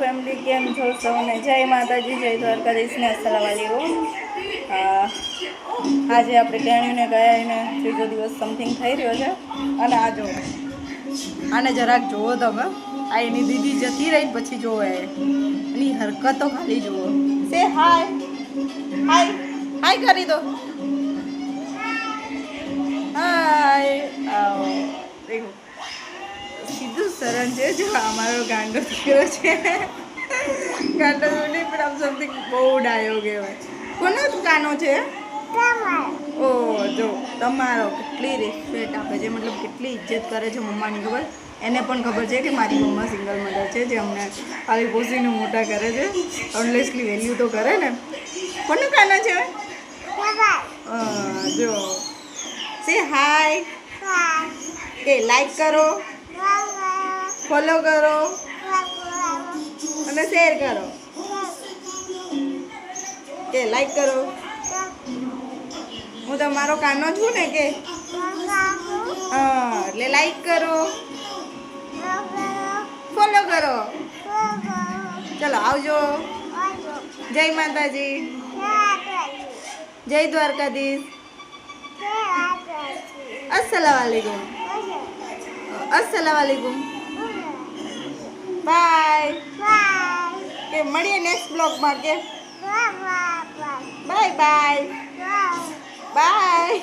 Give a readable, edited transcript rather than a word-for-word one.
Family, કેમ છો સૌને? જય માતાજી, જય દ્વારકાધીશ ને અસલામ વાલેકુમ. આજે આપણે ટેણીને ગયાને ત્રીજો દિવસ સમથિંગ થઈ રહ્યો છે. અને આ જો આને જરાક જુઓ તમે, આ એની દીદી જતી રહી પછી જોવે એની હરકતો ખાલી જુઓ. સે હાય હાય હાય કરી દો. હાય દેખો સીધું સરળ છે. જો અમારો ગાંડો દીકરો છે. ગાંડો નહીં પણ આમ સમથિંગ બહુ ડાયો કહેવાય. કોનો કાનો છે? ઓ જો તમારો કેટલી રિસ્પેક્ટ આપે છે, મતલબ કેટલી ઇજ્જત કરે છે મમ્માની. ખબર એને પણ ખબર છે કે મારી મમ્મા સિંગલ મધર છે, જે અમને ખાલી પોસીને મોટા કરે છે. ઓનલેસલી વેલ્યુ તો કરે ને. કોનો કાનો છે? જો સે હાય, કે લાઈક કરો, ફોલો કરો અને શેર કરો. કે લાઈક કરો. હું તમારો કાનો છું ને, કે એટલે લાઈક કરો, ફોલો કરો. ચલો આવજો. જય માતાજી, જય દ્વારકાધીશ, અસલામ વાલેકુમ, અસલામ વાલેકુમ, બાય. કે મળીએ નેક્સ્ટ બ્લોગમાં. કે બાય બાય બાય.